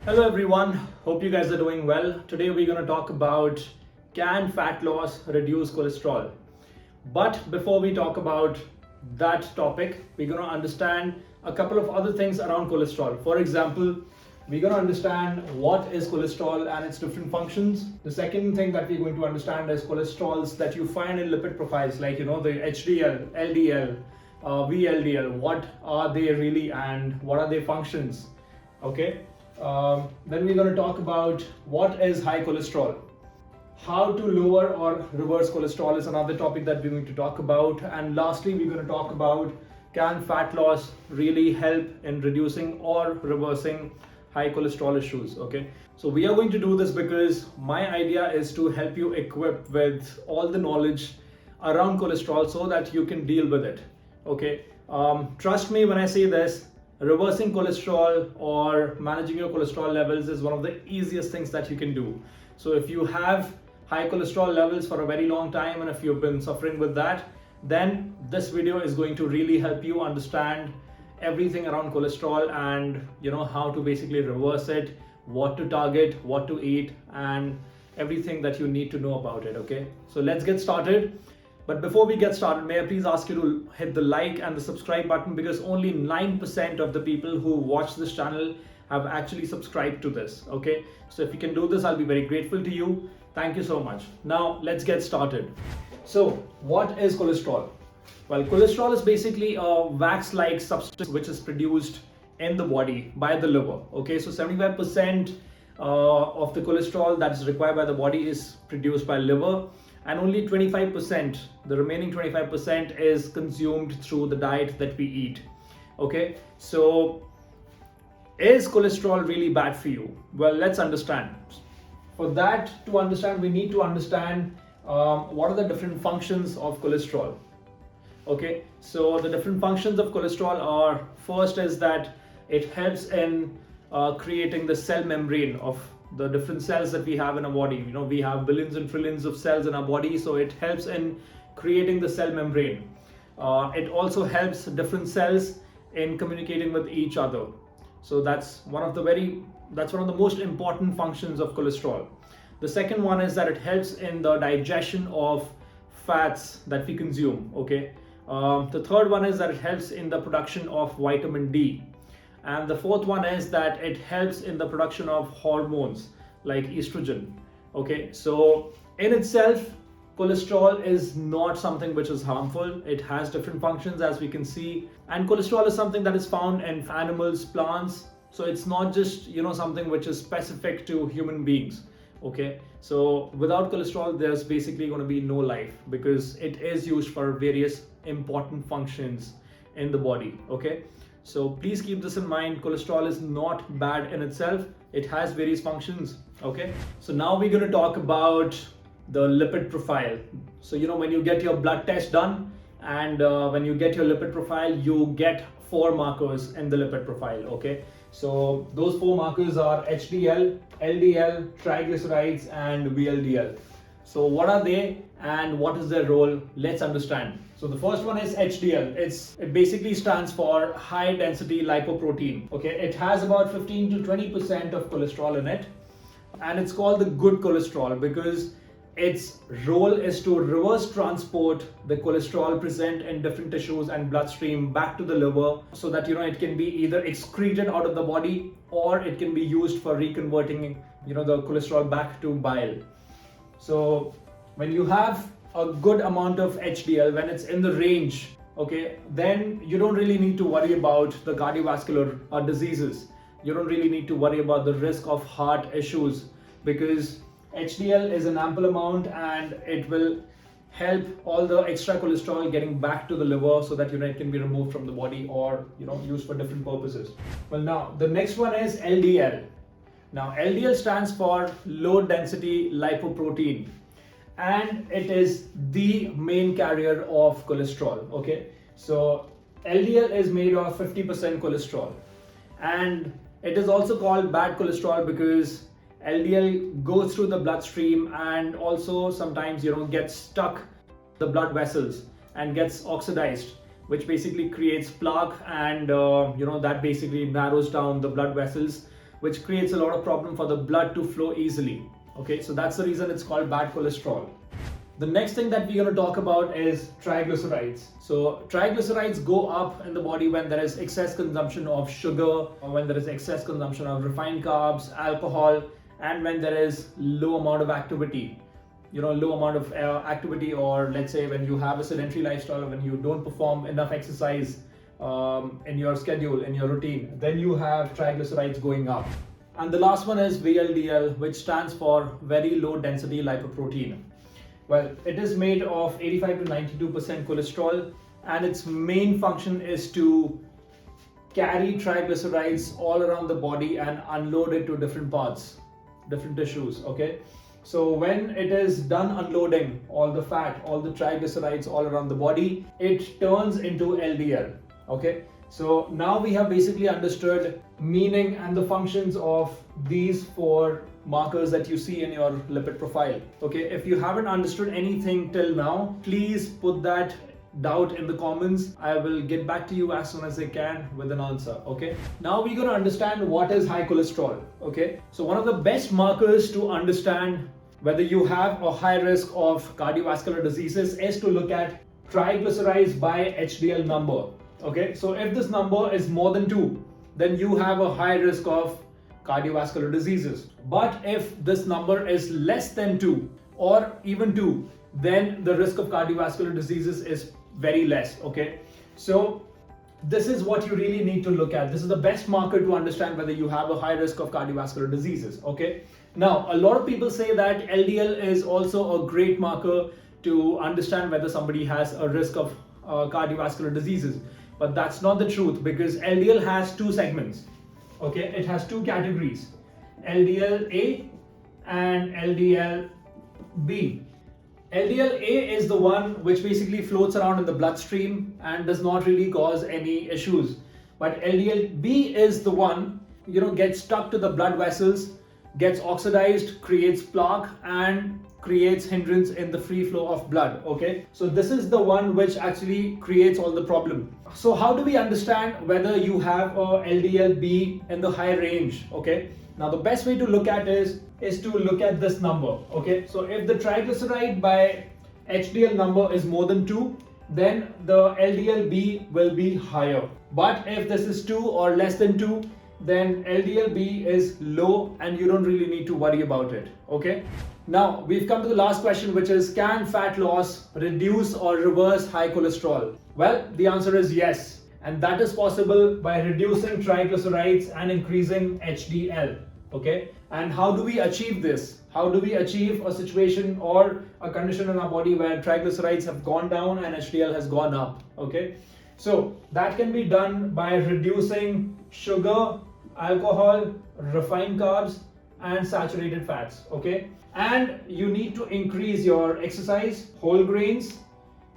Hello everyone, hope you guys are doing well. Today we're going to talk about can fat loss reduce cholesterol? But before we talk about that topic, we're going to understand a couple of other things around cholesterol. For example, we're going to understand what is cholesterol and its different functions. The second thing that we're going to understand is cholesterols that you find in lipid profiles like the HDL, LDL, VLDL. What are they really and what are their functions? Okay. Then we're going to talk about what is high cholesterol. How to lower or reverse cholesterol is another topic that we're going to talk about. And lastly, we're going to talk about can fat loss really help in reducing or reversing high cholesterol issues. Okay, so we are going to do this because my idea is to help you equip with all the knowledge around cholesterol so that you can deal with it. Okay, trust me when I say this. Reversing cholesterol or managing your cholesterol levels is one of the easiest things that you can do. So if you have high cholesterol levels for a very long time and if you've been suffering with that, then this video is going to really help you understand everything around cholesterol and how to basically reverse it, what to target, what to eat, and everything that you need to know about it. Okay, so let's get started. But before we get started, may I please ask you to hit the like and the subscribe button, because only 9% of the people who watch this channel have actually subscribed to this. Okay, so if you can do this, I'll be very grateful to you. Thank you so much. Now let's get started. So what is cholesterol? Well, cholesterol is basically a wax-like substance which is produced in the body by the liver. Okay, so 75% of the cholesterol that is required by the body is produced by liver, and only 25%, the remaining 25% is consumed through the diet that we eat. Okay, so is cholesterol really bad for you? Well, let's understand. For that to understand, we need to understand what are the different functions of cholesterol. Okay, so the different functions of cholesterol are, first is that it helps in creating the cell membrane of the different cells that we have in our body. We have billions and trillions of cells in our body, so it helps in creating the cell membrane. It also helps different cells in communicating with each other. So that's one of the most important functions of cholesterol. The second one is that it helps in the digestion of fats that we consume. Okay, the third one is that it helps in the production of vitamin D. And the fourth one is that it helps in the production of hormones like estrogen. Okay, so in itself, cholesterol is not something which is harmful. It has different functions, as we can see. And cholesterol is something that is found in animals, plants. So it's not just, something which is specific to human beings. Okay, so without cholesterol, there's basically going to be no life, because it is used for various important functions in the body. Okay, so please keep this in mind. Cholesterol is not bad in itself. It has various functions. Okay, so now we're going to talk about the lipid profile. So when you get your blood test done and when you get your lipid profile, you get 4 markers in the lipid profile. Okay, so those 4 markers are HDL, LDL, triglycerides, and VLDL. So what are they and what is their role? Let's understand. So the first one is HDL. It basically stands for high density lipoprotein. Okay, it has about 15 to 20% of cholesterol in it, and it's called the good cholesterol because its role is to reverse transport the cholesterol present in different tissues and bloodstream back to the liver, so that it can be either excreted out of the body or it can be used for reconverting the cholesterol back to bile. So when you have a good amount of HDL, when it's in the range, okay, then you don't really need to worry about the cardiovascular diseases. You don't really need to worry about the risk of heart issues, because HDL is an ample amount and it will help all the extra cholesterol getting back to the liver, so that it can be removed from the body or used for different purposes. Well, now the next one is LDL. Now LDL stands for low density lipoprotein, and it is the main carrier of cholesterol. Okay, so LDL is made of 50% cholesterol, and it is also called bad cholesterol because LDL goes through the bloodstream and also sometimes gets stuck in the blood vessels and gets oxidized, which basically creates plaque, and that basically narrows down the blood vessels, which creates a lot of problem for the blood to flow easily. Okay, so that's the reason it's called bad cholesterol. The next thing that we're going to talk about is triglycerides. So triglycerides go up in the body when there is excess consumption of sugar, or when there is excess consumption of refined carbs, alcohol, and when there is low amount of activity. Low amount of activity, or let's say when you have a sedentary lifestyle, or when you don't perform enough exercise in your schedule, in your routine, then you have triglycerides going up. And the last one is VLDL, which stands for very low density lipoprotein. Well, it is made of 85 to 92% cholesterol, and its main function is to carry triglycerides all around the body and unload it to different parts, different tissues. Okay, so when it is done unloading all the fat, all the triglycerides all around the body, it turns into LDL. Okay, so now we have basically understood meaning and the functions of these four markers that you see in your lipid profile. Okay, if you haven't understood anything till now, please put that doubt in the comments. I will get back to you as soon as I can with an answer. Okay, now we're going to understand what is high cholesterol. Okay, so one of the best markers to understand whether you have a high risk of cardiovascular diseases is to look at triglycerides by HDL number. Okay, so if this number is more than 2, then you have a high risk of cardiovascular diseases. But if this number is less than 2 or even 2, then the risk of cardiovascular diseases is very less. Okay, so this is what you really need to look at. This is the best marker to understand whether you have a high risk of cardiovascular diseases. Okay, now a lot of people say that LDL is also a great marker to understand whether somebody has a risk of cardiovascular diseases, but that's not the truth, because LDL has 2 segments. Okay, it has 2 categories, LDL-A and LDL-B. LDL-A is the one which basically floats around in the bloodstream and does not really cause any issues. But LDL-B is the one, gets stuck to the blood vessels, gets oxidized, creates plaque, and creates hindrance in the free flow of blood. Okay, so this is the one which actually creates all the problem. So how do we understand whether you have a LDL-B in the high range? Okay, now the best way to look at is to look at this number. Okay, so if the triglyceride by HDL number is more than 2, then the LDL-B will be higher. But if this is 2 or less than 2, then LDL-B is low and you don't really need to worry about it. Okay, now we've come to the last question, which is, can fat loss reduce or reverse high cholesterol? Well, the answer is yes, and that is possible by reducing triglycerides and increasing HDL. Okay, and how do we achieve this? How do we achieve a situation or a condition in our body where triglycerides have gone down and HDL has gone up? Okay, so that can be done by reducing sugar, alcohol, refined carbs, and saturated fats. Okay, and you need to increase your exercise, whole grains,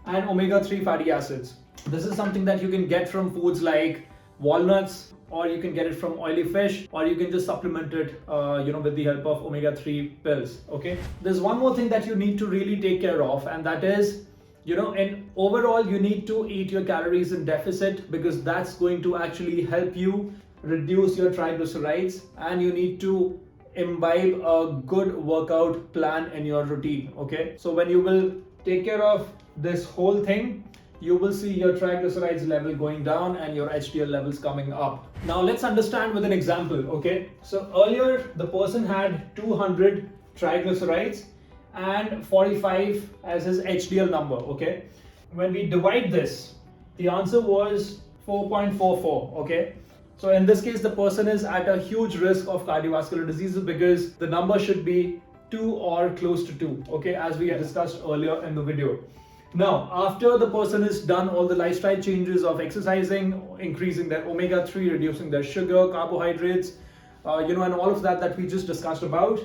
and omega-3 fatty acids. This is something that you can get from foods like walnuts, or you can get it from oily fish, or you can just supplement it with the help of omega-3 pills. Okay, there's one more thing that you need to really take care of, and that is, in overall you need to eat your calories in deficit, because that's going to actually help you reduce your triglycerides, and you need to imbibe a good workout plan in your routine. Okay, so when you will take care of this whole thing, you will see your triglycerides level going down and your HDL levels coming up. Now let's understand with an example. Okay, so earlier the person had 200 triglycerides and 45 as his HDL number. Okay, when we divide this, the answer was 4.44. Okay, so in this case the person is at a huge risk of cardiovascular diseases, because the number should be 2 or close to 2. Okay, as we had discussed earlier in the video. Now, after the person has done all the lifestyle changes of exercising, increasing their omega-3, reducing their sugar, carbohydrates, and all of that we just discussed about,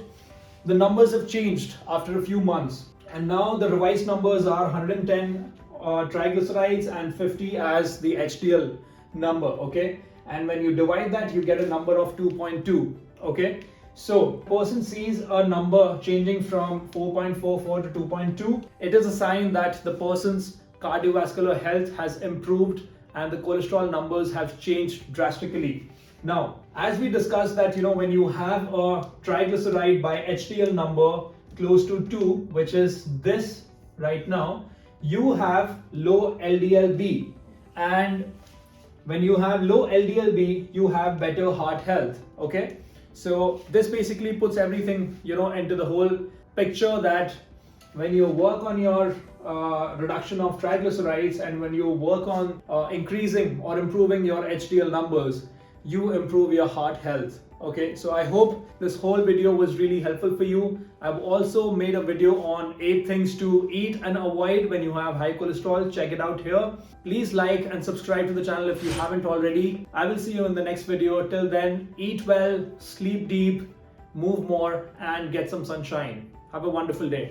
the numbers have changed after a few months. And now the revised numbers are 110 triglycerides and 50 as the HDL number. Okay, and when you divide that, you get a number of 2.2. Okay, so person sees a number changing from 4.44 to 2.2. It is a sign that the person's cardiovascular health has improved and the cholesterol numbers have changed drastically. Now, as we discussed that, when you have a triglyceride by HDL number close to 2, which is this right now, you have low LDLB. And when you have low LDLB, you have better heart health. Okay. So this basically puts everything, into the whole picture that when you work on your reduction of triglycerides and when you work on increasing or improving your HDL numbers, you improve your heart health. Okay, so I hope this whole video was really helpful for you. I've also made a video on 8 things to eat and avoid when you have high cholesterol. Check it out here. Please like and subscribe to the channel if you haven't already. I will see you in the next video. Till then, eat well, sleep deep, move more, and get some sunshine. Have a wonderful day.